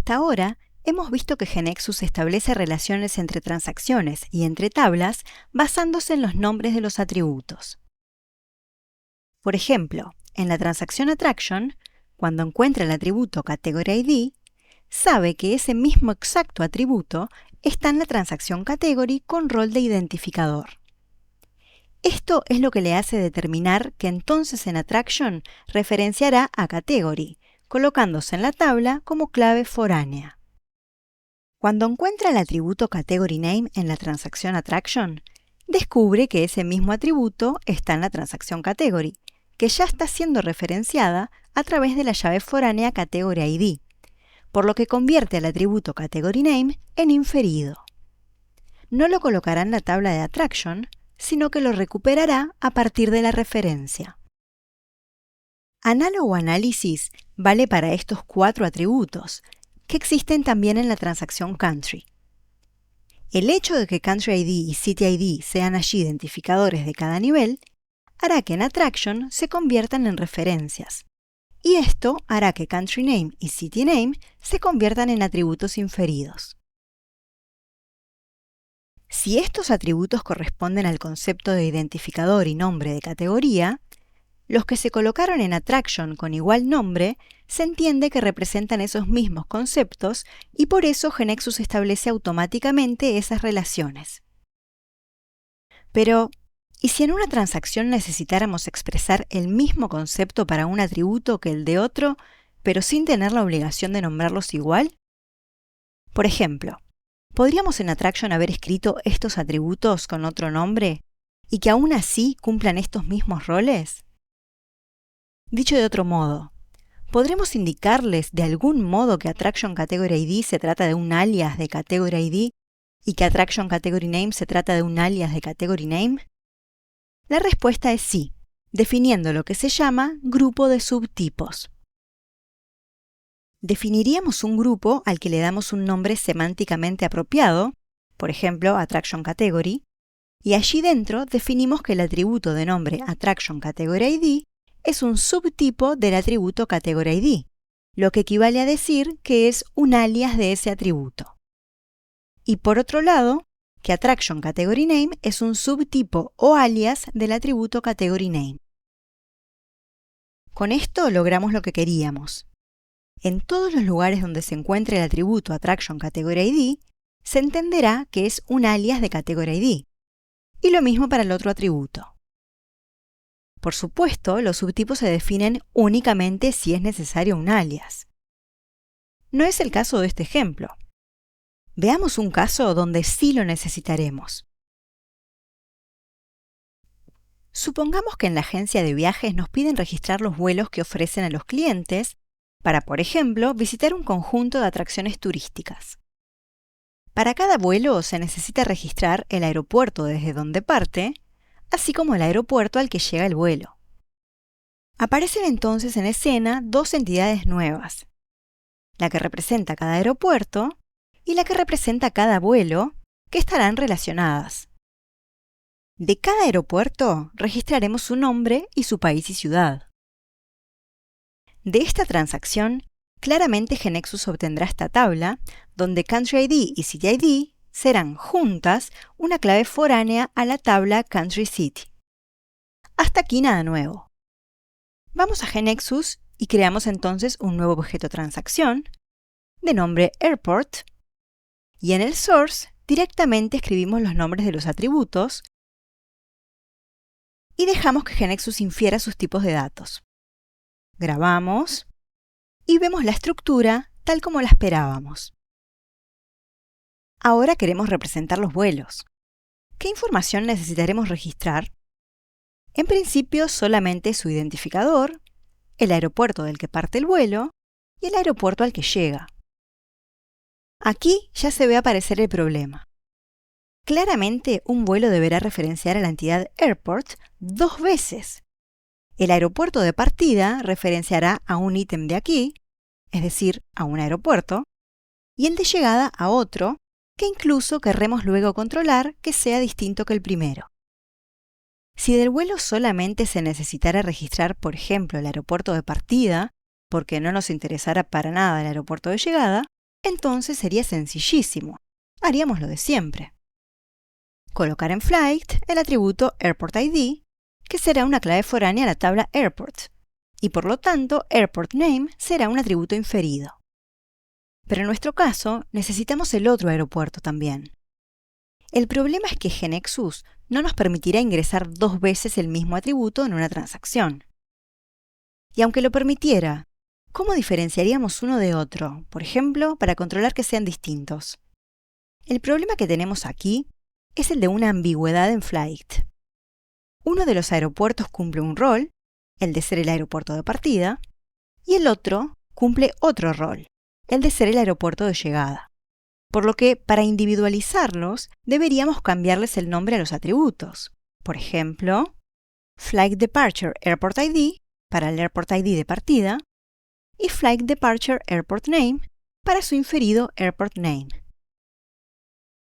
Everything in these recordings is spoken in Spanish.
Hasta ahora, hemos visto que GeneXus establece relaciones entre transacciones y entre tablas basándose en los nombres de los atributos. Por ejemplo, en la transacción Attraction, cuando encuentra el atributo CategoryID, sabe que ese mismo exacto atributo está en la transacción Category con rol de identificador. Esto es lo que le hace determinar que entonces en Attraction referenciará a Category, colocándose en la tabla como clave foránea. Cuando encuentra el atributo CategoryName en la transacción Attraction, descubre que ese mismo atributo está en la transacción Category, que ya está siendo referenciada a través de la llave foránea CategoryID, por lo que convierte al atributo CategoryName en inferido. No lo colocará en la tabla de Attraction, sino que lo recuperará a partir de la referencia. Análogo análisis vale para estos 4 atributos, que existen también en la transacción Country. El hecho de que CountryID y CityID sean allí identificadores de cada nivel, hará que en Attraction se conviertan en referencias, y esto hará que CountryName y CityName se conviertan en atributos inferidos. Si estos atributos corresponden al concepto de identificador y nombre de categoría, los que se colocaron en Attraction con igual nombre se entiende que representan esos mismos conceptos y por eso GeneXus establece automáticamente esas relaciones. Pero, ¿y si en una transacción necesitáramos expresar el mismo concepto para un atributo que el de otro, pero sin tener la obligación de nombrarlos igual? Por ejemplo, ¿podríamos en Attraction haber escrito estos atributos con otro nombre y que aún así cumplan estos mismos roles? Dicho de otro modo, ¿podremos indicarles de algún modo que Attraction CategoryID se trata de un alias de CategoryID y que Attraction CategoryName se trata de un alias de CategoryName? La respuesta es sí, definiendo lo que se llama grupo de subtipos. Definiríamos un grupo al que le damos un nombre semánticamente apropiado, por ejemplo, Attraction Category, y allí dentro definimos que el atributo de nombre Attraction CategoryID es un subtipo del atributo CategoryID, lo que equivale a decir que es un alias de ese atributo. Y por otro lado, que Attraction CategoryName es un subtipo o alias del atributo CategoryName. Con esto logramos lo que queríamos. En todos los lugares donde se encuentre el atributo Attraction CategoryID, se entenderá que es un alias de CategoryID, y lo mismo para el otro atributo. Por supuesto, los subtipos se definen únicamente si es necesario un alias. No es el caso de este ejemplo. Veamos un caso donde sí lo necesitaremos. Supongamos que en la agencia de viajes nos piden registrar los vuelos que ofrecen a los clientes para, por ejemplo, visitar un conjunto de atracciones turísticas. Para cada vuelo se necesita registrar el aeropuerto desde donde parte, así como el aeropuerto al que llega el vuelo. Aparecen entonces en escena 2 entidades nuevas, la que representa cada aeropuerto y la que representa cada vuelo, que estarán relacionadas. De cada aeropuerto registraremos su nombre y su país y ciudad. De esta transacción, claramente GeneXus obtendrá esta tabla, donde CountryID y CityID serán juntas una clave foránea a la tabla CountryCity. Hasta aquí nada nuevo. Vamos a GeneXus y creamos entonces un nuevo objeto transacción de nombre Airport, y en el source directamente escribimos los nombres de los atributos y dejamos que GeneXus infiera sus tipos de datos. Grabamos y vemos la estructura tal como la esperábamos. Ahora queremos representar los vuelos. ¿Qué información necesitaremos registrar? En principio solamente su identificador, el aeropuerto del que parte el vuelo y el aeropuerto al que llega. Aquí ya se ve aparecer el problema. Claramente un vuelo deberá referenciar a la entidad Airport 2 veces. El aeropuerto de partida referenciará a un ítem de aquí, es decir, a un aeropuerto, y el de llegada a otro, que incluso querremos luego controlar que sea distinto que el primero. Si del vuelo solamente se necesitara registrar, por ejemplo, el aeropuerto de partida, porque no nos interesara para nada el aeropuerto de llegada, entonces sería sencillísimo. Haríamos lo de siempre. Colocar en Flight el atributo Airport ID, que será una clave foránea a la tabla Airport, y por lo tanto Airport Name será un atributo inferido. Pero en nuestro caso necesitamos el otro aeropuerto también. El problema es que GeneXus no nos permitirá ingresar 2 veces el mismo atributo en una transacción. Y aunque lo permitiera, ¿cómo diferenciaríamos uno de otro, por ejemplo, para controlar que sean distintos? El problema que tenemos aquí es el de una ambigüedad en Flight. Uno de los aeropuertos cumple un rol, el de ser el aeropuerto de partida, y el otro cumple otro rol, el de ser el aeropuerto de llegada. Por lo que, para individualizarlos, deberíamos cambiarles el nombre a los atributos. Por ejemplo, Flight Departure Airport ID para el Airport ID de partida y Flight Departure Airport Name para su inferido Airport Name.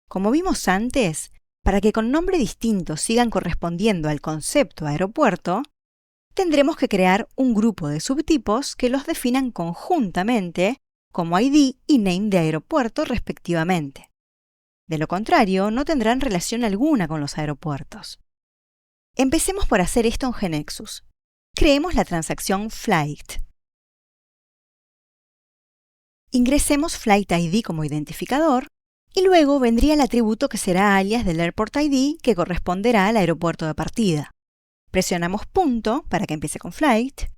Como vimos antes, para que con nombre distinto sigan correspondiendo al concepto aeropuerto, tendremos que crear un grupo de subtipos que los definan conjuntamente como ID y name de aeropuerto respectivamente. De lo contrario, no tendrán relación alguna con los aeropuertos. Empecemos por hacer esto en GeneXus. Creemos la transacción Flight. Ingresemos Flight ID como identificador y luego vendría el atributo que será alias del Airport ID que corresponderá al aeropuerto de partida. Presionamos punto para que empiece con Flight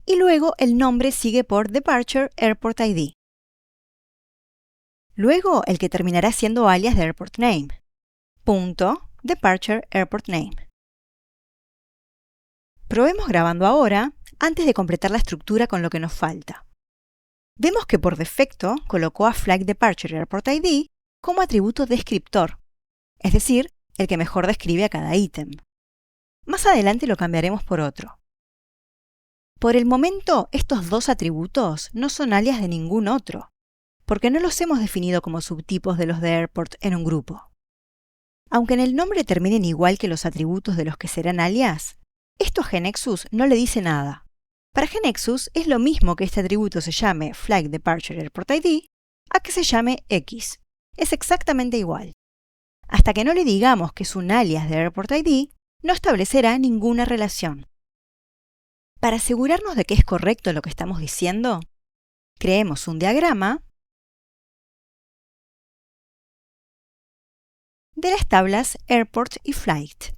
y luego el nombre sigue por Departure Airport ID. Luego el que terminará siendo alias de Airport Name. Punto Departure Airport Name. Probemos grabando ahora antes de completar la estructura con lo que nos falta. Vemos que por defecto colocó a Flight Departure Airport ID como atributo descriptor, es decir, el que mejor describe a cada ítem. Más adelante lo cambiaremos por otro. Por el momento, estos dos atributos no son alias de ningún otro, porque no los hemos definido como subtipos de los de Airport en un grupo. Aunque en el nombre terminen igual que los atributos de los que serán alias, esto a GeneXus no le dice nada. Para GeneXus es lo mismo que este atributo se llame Flight Departure Airport ID a que se llame X. Es exactamente igual. Hasta que no le digamos que es un alias de Airport ID, no establecerá ninguna relación. Para asegurarnos de que es correcto lo que estamos diciendo, creemos un diagrama de las tablas Airport y Flight.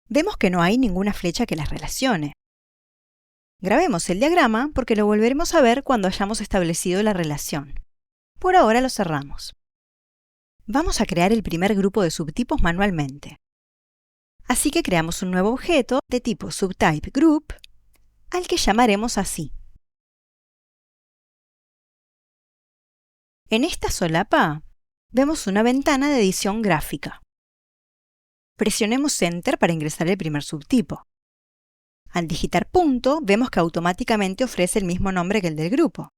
Vemos que no hay ninguna flecha que las relacione. Grabemos el diagrama porque lo volveremos a ver cuando hayamos establecido la relación. Por ahora lo cerramos. Vamos a crear el primer grupo de subtipos manualmente. Así que creamos un nuevo objeto de tipo subtype group, al que llamaremos así. En esta solapa vemos una ventana de edición gráfica. Presionemos Enter para ingresar el primer subtipo. Al digitar punto, vemos que automáticamente ofrece el mismo nombre que el del grupo.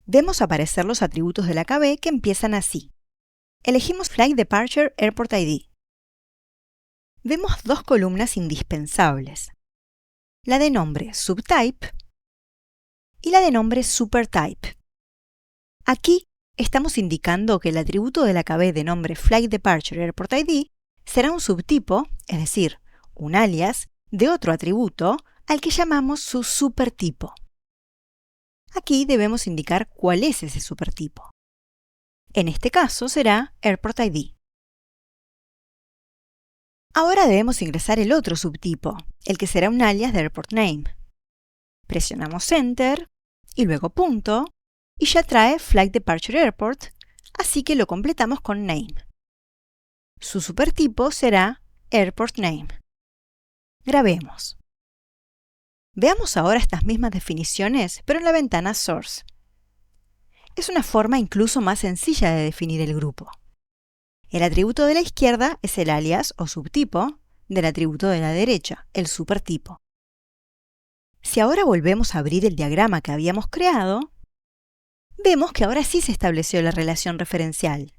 Vemos aparecer los atributos de la KB que empiezan así. Elegimos Flight Departure Airport ID. Vemos dos columnas indispensables. La de nombre Subtype y la de nombre Supertype. Aquí estamos indicando que el atributo de la KB de nombre Flight Departure Airport ID será un subtipo, es decir, un alias, de otro atributo al que llamamos su supertipo. Aquí debemos indicar cuál es ese supertipo. En este caso será Airport ID. Ahora debemos ingresar el otro subtipo, el que será un alias de Airport Name. Presionamos Enter y luego punto, y ya trae Flight Departure Airport, así que lo completamos con Name. Su supertipo será Airport Name. Grabemos. Veamos ahora estas mismas definiciones, pero en la ventana Source. Es una forma incluso más sencilla de definir el grupo. El atributo de la izquierda es el alias o subtipo del atributo de la derecha, el supertipo. Si ahora volvemos a abrir el diagrama que habíamos creado, vemos que ahora sí se estableció la relación referencial.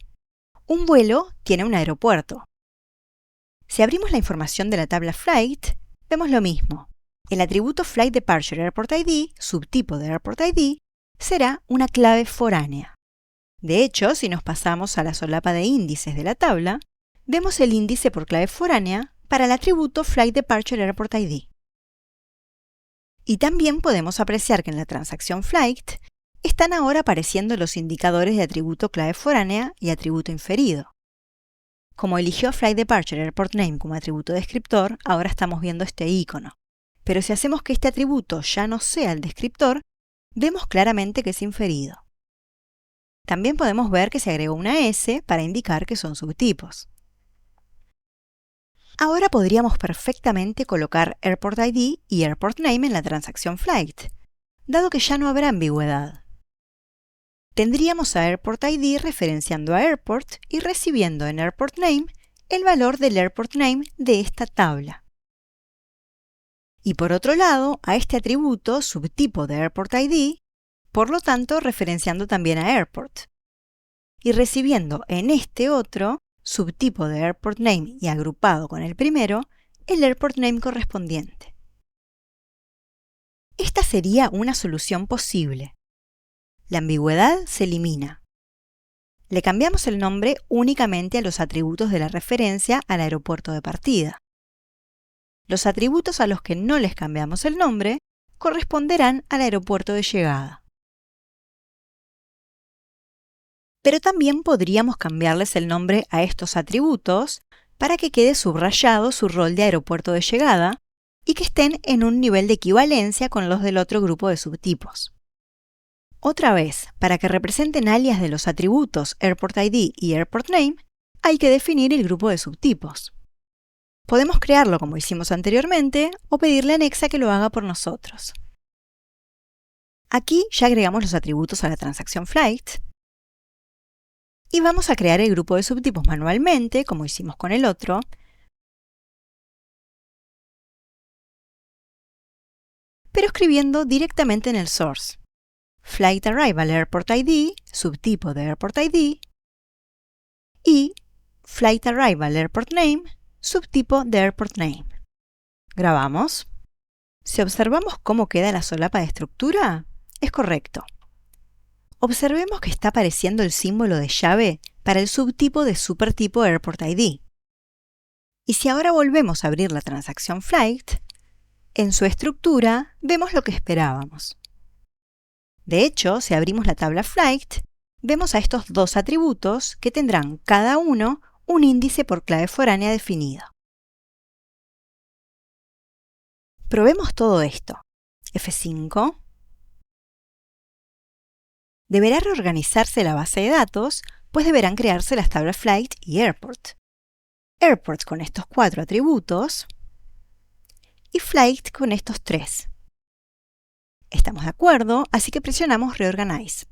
Un vuelo tiene un aeropuerto. Si abrimos la información de la tabla Flight, vemos lo mismo. El atributo Flight Departure Airport ID, subtipo de Airport ID, será una clave foránea. De hecho, si nos pasamos a la solapa de índices de la tabla, vemos el índice por clave foránea para el atributo Flight Departure Airport ID. Y también podemos apreciar que en la transacción Flight están ahora apareciendo los indicadores de atributo clave foránea y atributo inferido. Como eligió Flight Departure Airport Name como atributo descriptor, ahora estamos viendo este icono. Pero si hacemos que este atributo ya no sea el descriptor, vemos claramente que es inferido. También podemos ver que se agregó una S para indicar que son subtipos. Ahora podríamos perfectamente colocar Airport ID y Airport Name en la transacción Flight, dado que ya no habrá ambigüedad. Tendríamos a Airport ID referenciando a Airport y recibiendo en Airport Name el valor del Airport Name de esta tabla. Y por otro lado, a este atributo subtipo de Airport ID, por lo tanto referenciando también a Airport. Y recibiendo en este otro subtipo de Airport Name y agrupado con el primero, el Airport Name correspondiente. Esta sería una solución posible. La ambigüedad se elimina. Le cambiamos el nombre únicamente a los atributos de la referencia al aeropuerto de partida. Los atributos a los que no les cambiamos el nombre corresponderán al aeropuerto de llegada. Pero también podríamos cambiarles el nombre a estos atributos para que quede subrayado su rol de aeropuerto de llegada y que estén en un nivel de equivalencia con los del otro grupo de subtipos. Otra vez, para que representen alias de los atributos Airport ID y Airport Name, hay que definir el grupo de subtipos. Podemos crearlo como hicimos anteriormente o pedirle a Nexa que lo haga por nosotros. Aquí ya agregamos los atributos a la transacción Flight y vamos a crear el grupo de subtipos manualmente, como hicimos con el otro, pero escribiendo directamente en el source. Flight Arrival Airport ID, subtipo de Airport ID, y Flight Arrival Airport Name, subtipo de Airport Name. Grabamos. Si observamos cómo queda la solapa de estructura, es correcto. Observemos que está apareciendo el símbolo de llave para el subtipo de supertipo Airport ID. Y si ahora volvemos a abrir la transacción Flight, en su estructura vemos lo que esperábamos. De hecho, si abrimos la tabla Flight, vemos a estos dos atributos que tendrán cada uno un índice por clave foránea definido. Probemos todo esto. F5. Deberá reorganizarse la base de datos, pues deberán crearse las tablas Flight y Airport. Airport con estos 4 atributos y Flight con estos 3. Estamos de acuerdo, así que presionamos Reorganize.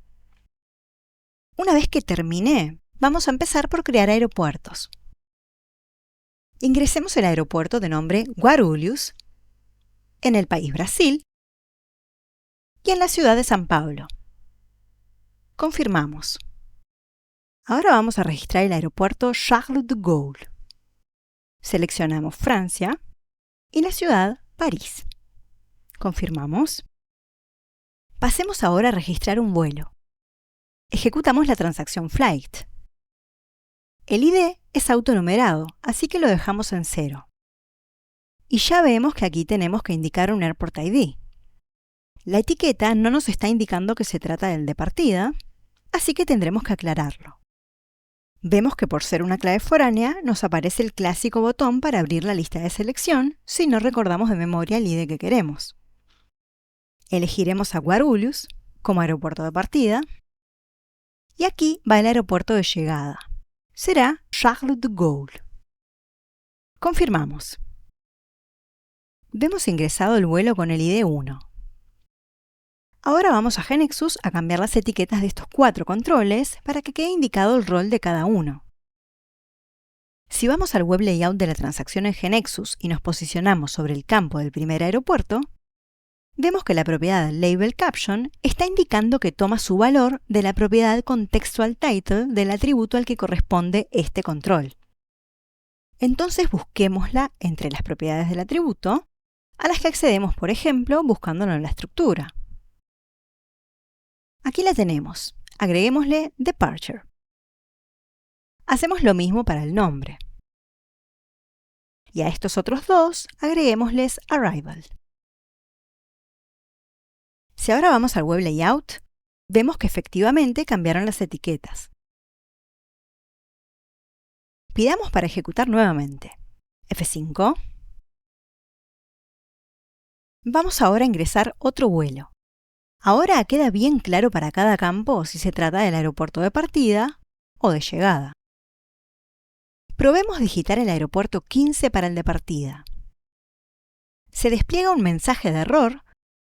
Una vez que terminé, vamos a empezar por crear aeropuertos. Ingresemos el aeropuerto de nombre Guarulhos, en el país Brasil, y en la ciudad de San Pablo. Confirmamos. Ahora vamos a registrar el aeropuerto Charles de Gaulle. Seleccionamos Francia y la ciudad París. Confirmamos. Pasemos ahora a registrar un vuelo. Ejecutamos la transacción Flight. El ID es autonumerado, así que lo dejamos en 0. Y ya vemos que aquí tenemos que indicar un Airport ID. La etiqueta no nos está indicando que se trata del de partida, así que tendremos que aclararlo. Vemos que por ser una clave foránea nos aparece el clásico botón para abrir la lista de selección si no recordamos de memoria el ID que queremos. Elegiremos a Guarulhos como aeropuerto de partida y aquí va el aeropuerto de llegada. Será Charles de Gaulle. Confirmamos. Vemos ingresado el vuelo con el ID 1. Ahora vamos a GeneXus a cambiar las etiquetas de estos 4 controles para que quede indicado el rol de cada uno. Si vamos al web layout de la transacción en GeneXus y nos posicionamos sobre el campo del primer aeropuerto, vemos que la propiedad Label Caption está indicando que toma su valor de la propiedad Contextual Title del atributo al que corresponde este control. Entonces busquémosla entre las propiedades del atributo, a las que accedemos, por ejemplo, buscándolo en la estructura. Aquí la tenemos. Agreguémosle departure. Hacemos lo mismo para el nombre. Y a estos otros dos agreguémosles arrival. Si ahora vamos al Web Layout, vemos que efectivamente cambiaron las etiquetas. Pidamos para ejecutar nuevamente. F5. Vamos ahora a ingresar otro vuelo. Ahora queda bien claro para cada campo si se trata del aeropuerto de partida o de llegada. Probemos digitar el aeropuerto 15 para el de partida. Se despliega un mensaje de error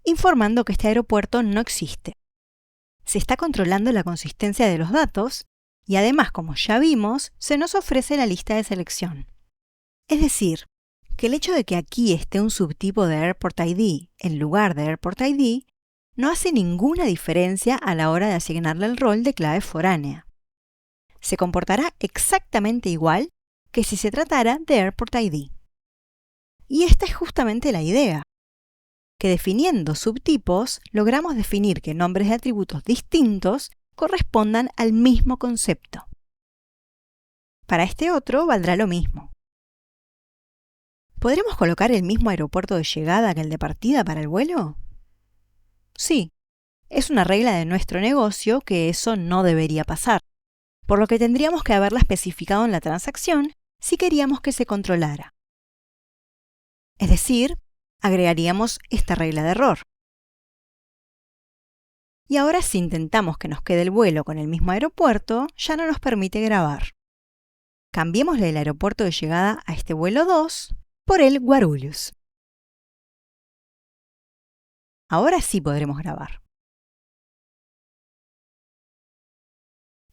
informando que este aeropuerto no existe. Se está controlando la consistencia de los datos y además, como ya vimos, se nos ofrece la lista de selección. Es decir, que el hecho de que aquí esté un subtipo de Airport ID en lugar de Airport ID no hace ninguna diferencia a la hora de asignarle el rol de clave foránea. Se comportará exactamente igual que si se tratara de Airport ID. Y esta es justamente la idea, que definiendo subtipos logramos definir que nombres de atributos distintos correspondan al mismo concepto. Para este otro valdrá lo mismo. ¿Podremos colocar el mismo aeropuerto de llegada que el de partida para el vuelo? Sí, es una regla de nuestro negocio que eso no debería pasar, por lo que tendríamos que haberla especificado en la transacción si queríamos que se controlara. Es decir, agregaríamos esta regla de error. Y ahora si intentamos que nos quede el vuelo con el mismo aeropuerto, ya no nos permite grabar. Cambiémosle el aeropuerto de llegada a este vuelo 2 por el Guarulhos. Ahora sí podremos grabar.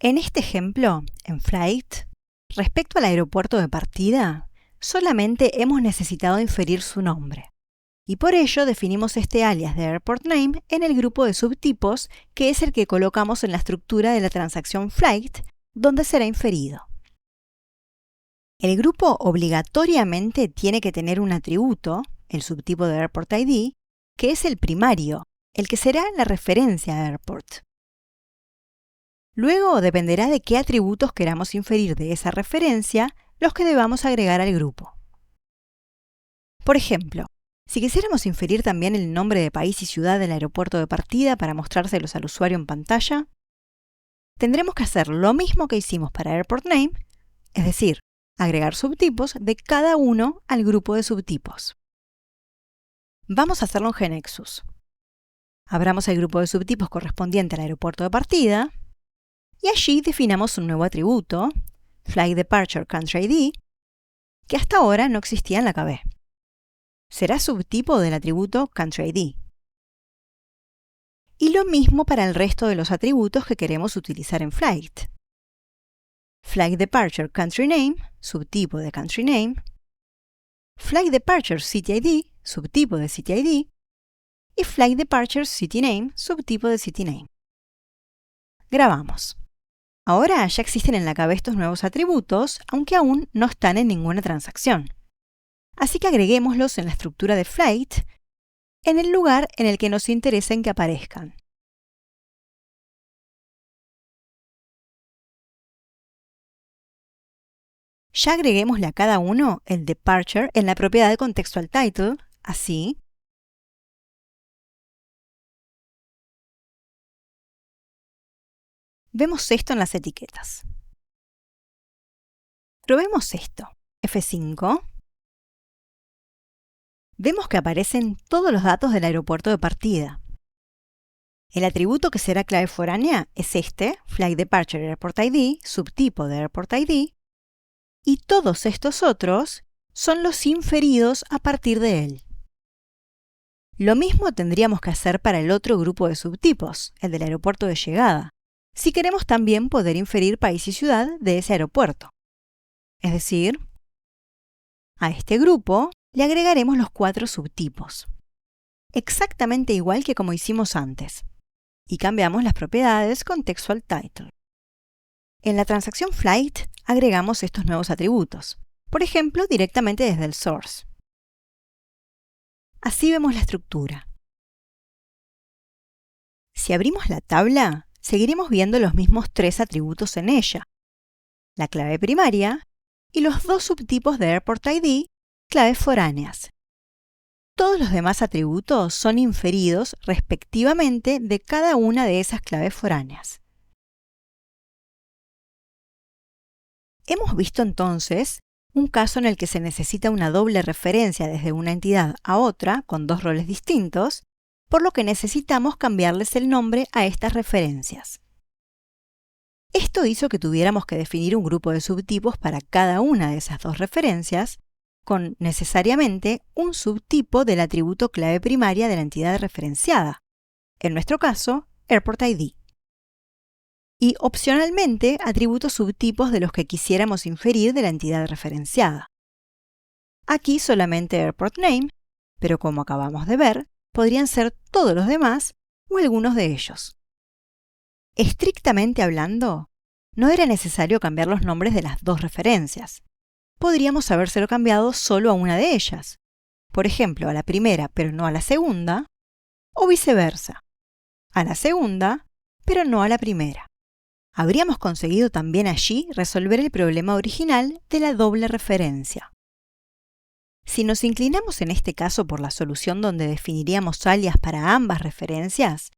En este ejemplo, en Flight, respecto al aeropuerto de partida, solamente hemos necesitado inferir su nombre. Y por ello definimos este alias de Airport Name en el grupo de subtipos, que es el que colocamos en la estructura de la transacción Flight, donde será inferido. El grupo obligatoriamente tiene que tener un atributo, el subtipo de Airport ID, que es el primario, el que será la referencia a Airport. Luego dependerá de qué atributos queramos inferir de esa referencia los que debamos agregar al grupo. Por ejemplo, si quisiéramos inferir también el nombre de país y ciudad del aeropuerto de partida para mostrárselos al usuario en pantalla, tendremos que hacer lo mismo que hicimos para Airport Name, es decir, agregar subtipos de cada uno al grupo de subtipos. Vamos a hacerlo en GeneXus. Abramos el grupo de subtipos correspondiente al aeropuerto de partida y allí definamos un nuevo atributo, Flight Departure Country ID, que hasta ahora no existía en la KB. Será subtipo del atributo Country ID. Y lo mismo para el resto de los atributos que queremos utilizar en Flight. Flight Departure Country Name, subtipo de Country Name. Flight Departure City ID, subtipo de City ID. Y Flight Departure City Name, subtipo de City Name. Grabamos. Ahora ya existen en la KB estos nuevos atributos, aunque aún no están en ninguna transacción. Así que agreguémoslos en la estructura de Flight, en el lugar en el que nos interesen que aparezcan. Ya agreguémosle a cada uno el departure en la propiedad de contextual title, así. Vemos esto en las etiquetas. Probemos esto. F5. Vemos que aparecen todos los datos del aeropuerto de partida. El atributo que será clave foránea es este, Flight Departure Airport ID, subtipo de Airport ID, y todos estos otros son los inferidos a partir de él. Lo mismo tendríamos que hacer para el otro grupo de subtipos, el del aeropuerto de llegada, si queremos también poder inferir país y ciudad de ese aeropuerto. Es decir, a este grupo le agregaremos los 4 subtipos, exactamente igual que como hicimos antes, y cambiamos las propiedades contextual title. En la transacción Flight agregamos estos nuevos atributos, por ejemplo, directamente desde el source. Así vemos la estructura. Si abrimos la tabla, seguiremos viendo los mismos 3 atributos en ella: la clave primaria y los 2 subtipos de Airport ID, claves foráneas. Todos los demás atributos son inferidos respectivamente de cada una de esas claves foráneas. Hemos visto entonces un caso en el que se necesita una doble referencia desde una entidad a otra con 2 roles distintos, por lo que necesitamos cambiarles el nombre a estas referencias. Esto hizo que tuviéramos que definir un grupo de subtipos para cada una de esas 2 referencias, con necesariamente un subtipo del atributo clave primaria de la entidad referenciada, en nuestro caso, Airport ID. Y opcionalmente atributos subtipos de los que quisiéramos inferir de la entidad referenciada. Aquí solamente Airport Name, pero como acabamos de ver, podrían ser todos los demás o algunos de ellos. Estrictamente hablando, no era necesario cambiar los nombres de las 2 referencias. Podríamos habérselo cambiado solo a una de ellas, por ejemplo, a la primera pero no a la segunda, o viceversa, a la segunda pero no a la primera. Habríamos conseguido también allí resolver el problema original de la doble referencia. Si nos inclinamos en este caso por la solución donde definiríamos alias para ambas referencias,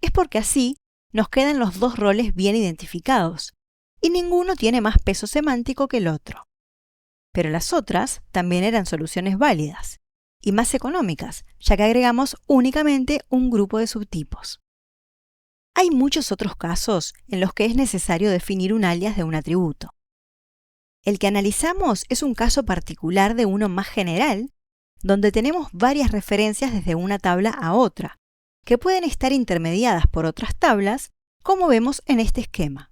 es porque así nos quedan los 2 roles bien identificados, y ninguno tiene más peso semántico que el otro. Pero las otras también eran soluciones válidas, y más económicas, ya que agregamos únicamente un grupo de subtipos. Hay muchos otros casos en los que es necesario definir un alias de un atributo. El que analizamos es un caso particular de uno más general, donde tenemos varias referencias desde una tabla a otra, que pueden estar intermediadas por otras tablas, como vemos en este esquema.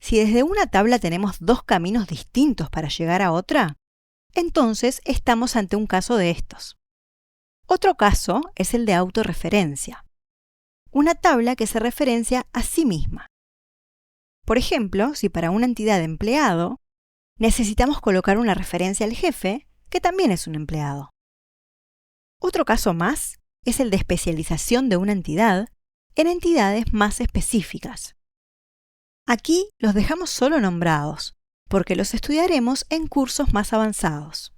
Si desde una tabla tenemos 2 caminos distintos para llegar a otra, entonces estamos ante un caso de estos. Otro caso es el de autorreferencia, una tabla que se referencia a sí misma. Por ejemplo, si para una entidad de empleado necesitamos colocar una referencia al jefe, que también es un empleado. Otro caso más es el de especialización de una entidad en entidades más específicas. Aquí los dejamos solo nombrados, porque los estudiaremos en cursos más avanzados.